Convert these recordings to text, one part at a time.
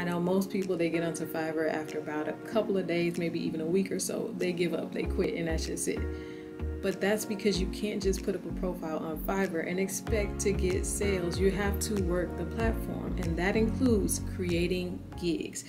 I know most people, they get onto Fiverr after about a couple of days, maybe even a week or so. They give up, they quit, and that's just it. But that's because you can't just put up a profile on Fiverr and expect to get sales. You have to work the platform, and that includes creating gigs.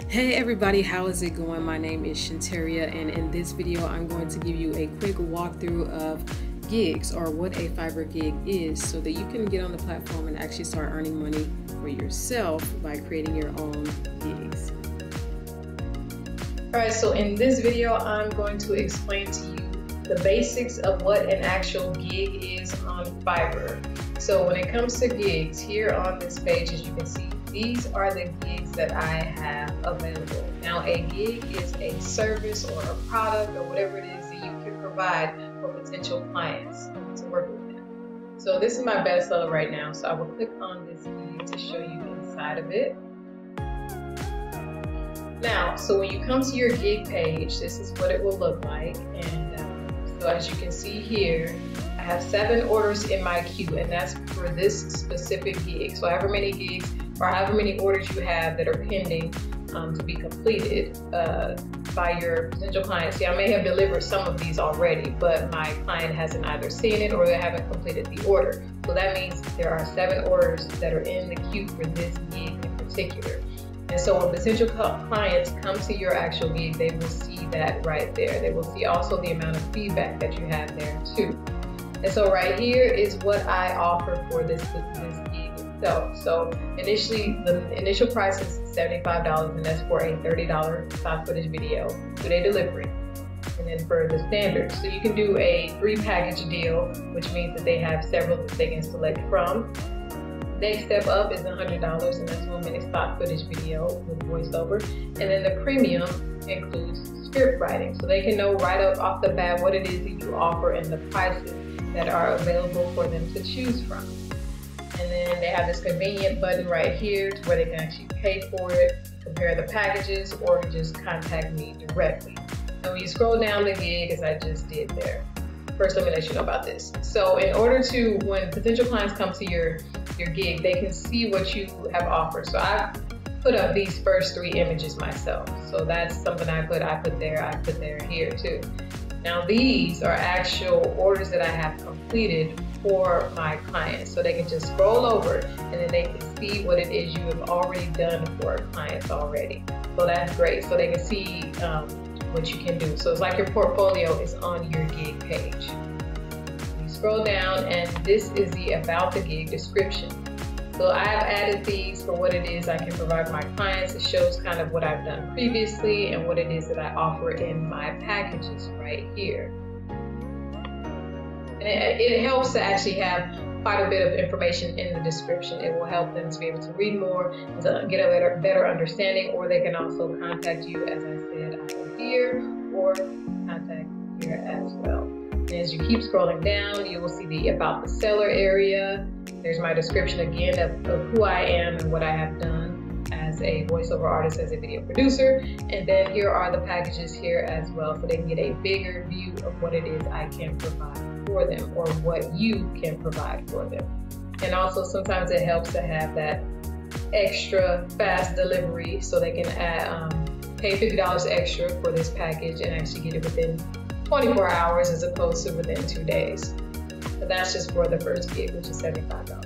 Hey everybody, how is it going? My name is Shenteria, and in this video I'm going to give you a quick walkthrough of gigs, or what a Fiverr gig is, so that you can get on the platform and actually start earning money for yourself by creating your own gigs. Alright, so in this video I'm going to explain to you the basics of what an actual gig is on Fiverr. So when it comes to gigs, here on this page, as you can see, these are the gigs that I have available. Now, a gig is a service or a product or whatever it is that you can provide for potential clients to work with them. So this is my bestseller right now, so I will click on this gig to show you inside of it. Now, so when you come to your gig page, this is what it will look like. And so as you can see here, I have 7 orders in my queue, and that's for this specific gig. So however many gigs or however many orders you have that are pending to be completed by your potential client. See, I may have delivered some of these already, but my client hasn't either seen it or they haven't completed the order. So that means there are 7 orders that are in the queue for this gig in particular. And so when potential clients come to your actual gig, they will see that right there. They will see also the amount of feedback that you have there too. And so right here is what I offer for this gig itself. So initially, the initial price is $75, and that's for a $30 stock footage video, 2-day delivery. And then for the standard, so you can do a 3-package deal, which means that they have several that they can select from. Next step up is $100, and that's 1 minute stock footage video with voiceover. And then the premium includes script writing, so they can know right up off the bat what it is that you offer and the prices that are available for them to choose from. And then they have this convenient button right here to where they can actually pay for it, compare the packages, or just contact me directly. And when you scroll down the gig, as I just did there, first let me let you know about this. So in order to, when potential clients come to your gig, they can see what you have offered. So I put up these first 3 images myself. So that's something I put there, here too. Now these are actual orders that I have completed for my clients. So they can just scroll over and then they can see what it is you have already done for clients already. So that's great. So they can see what you can do. So it's like your portfolio is on your gig page. You scroll down and this is the about the gig description. So I have added these for what it is I can provide my clients. It shows kind of what I've done previously and what it is that I offer in my packages right here. And it helps to actually have quite a bit of information in the description. It will help them to be able to read more, to get a better understanding, or they can also contact you, as I said, either here or contact here as well. And as you keep scrolling down, you will see the about the seller area. There's my description again of who I am and what I have done as a voiceover artist, as a video producer. And then here are the packages here as well, so they can get a bigger view of what it is I can provide for them, or what you can provide for them. And also sometimes it helps to have that extra fast delivery, so they can pay $50 extra for this package and actually get it within 24 hours as opposed to within 2 days. But that's just for the first gig, which is $75.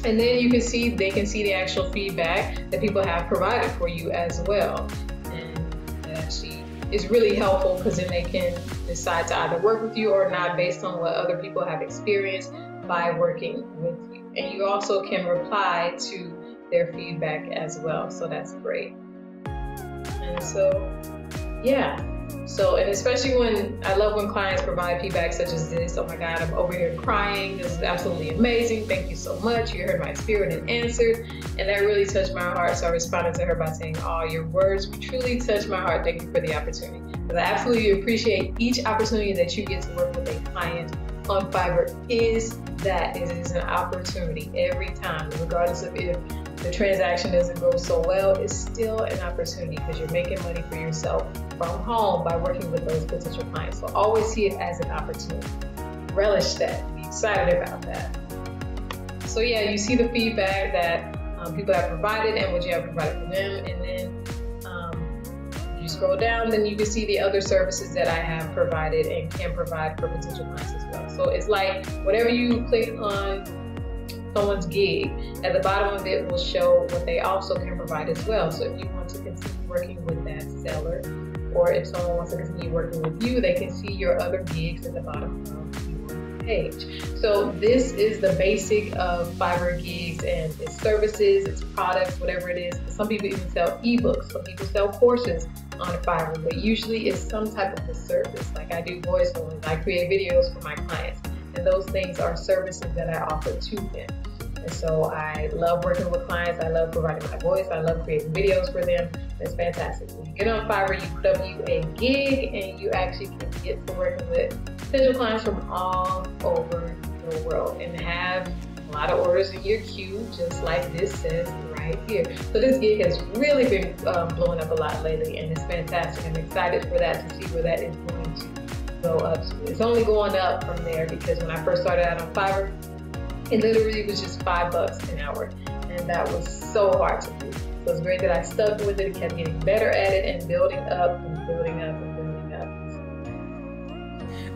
And then you can see, they can see the actual feedback that people have provided for you as well. And it actually is really helpful, because then they can decide to either work with you or not based on what other people have experienced by working with you. And you also can reply to their feedback as well, so that's great. And so, yeah. So, and especially when, I love when clients provide feedback such as this. Oh my God, I'm over here crying. This is absolutely amazing. Thank you so much. You heard my spirit and answered. And that really touched my heart. So I responded to her by saying, oh, your words truly touched my heart. Thank you for the opportunity. Because I absolutely appreciate each opportunity that you get to work with a client on Fiverr. It is an opportunity every time, regardless of if the transaction doesn't go so well, it's still an opportunity, because you're making money for yourself from home by working with those potential clients. So always see it as an opportunity. relish that, be excited about that. So yeah, you see the feedback that people have provided and what you have provided for them, and then you scroll down, then you can see the other services that I have provided and can provide for potential clients as well. So it's like whatever you click on someone's gig, at the bottom of it will show what they also can provide as well. So if you want to continue working with that seller, or if someone wants to continue working with you, they can see your other gigs at the bottom of your page. So this is the basic of Fiverr Gigs, and its services, its products, whatever it is. Some people even sell ebooks, some people sell courses on Fiverr, but usually it's some type of a service. Like I do voiceovers, I create videos for my clients, and those things are services that I offer to them. And so I love working with clients, I love providing my voice, I love creating videos for them. It's fantastic. When you get on Fiverr, you put up a gig, and you actually can get to working with potential clients from all over the world and have a lot of orders in your queue, just like this says right here. So this gig has really been blowing up a lot lately, and it's fantastic. I'm excited for that, to see where that is going to go up. It's only going up from there, because when I first started out on Fiverr, it literally was just $5 an hour, and that was so hard to do. So it's great that I stuck with it, kept getting better at it, and building up and building up and building up.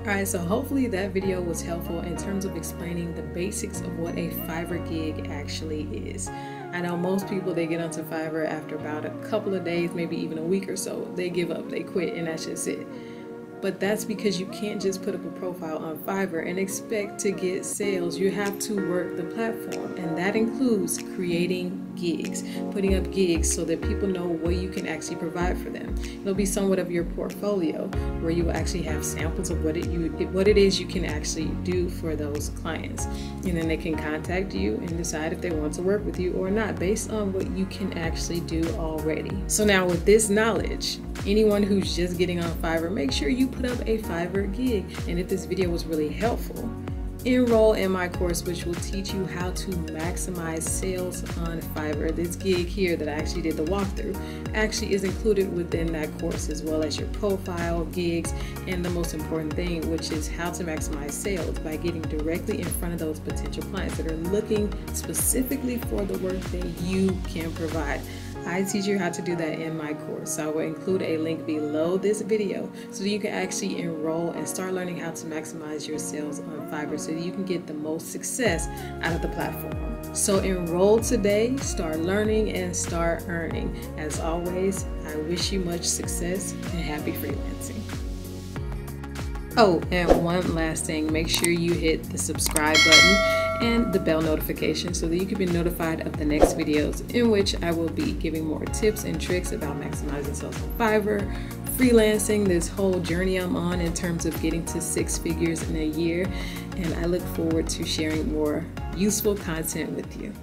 Alright, so hopefully that video was helpful in terms of explaining the basics of what a Fiverr gig actually is. I know most people, they get onto Fiverr after about a couple of days, maybe even a week or so. They give up, they quit, and that's just it. But that's because you can't just put up a profile on Fiverr and expect to get sales. You have to work the platform, and that includes creating gigs, putting up gigs so that people know what you can actually provide for them. It'll be somewhat of your portfolio, where you will actually have samples of what it is you can actually do for those clients. And then they can contact you and decide if they want to work with you or not, based on what you can actually do already. So now with this knowledge, anyone who's just getting on Fiverr, make sure you put up a Fiverr gig. And if this video was really helpful, enroll in my course, which will teach you how to maximize sales on Fiverr. This gig here that I actually did the walkthrough actually is included within that course, as well as your profile, gigs, and the most important thing, which is how to maximize sales by getting directly in front of those potential clients that are looking specifically for the work that you can provide. I teach you how to do that in my course. So I will include a link below this video so that you can actually enroll and start learning how to maximize your sales on Fiverr, so that you can get the most success out of the platform. So enroll today, start learning, and start earning. As always, I wish you much success and happy freelancing. Oh, and one last thing, make sure you hit the subscribe button and the bell notification so that you can be notified of the next videos, in which I will be giving more tips and tricks about maximizing sales on Fiverr, freelancing, this whole journey I'm on in terms of getting to 6 figures in a year. And I look forward to sharing more useful content with you.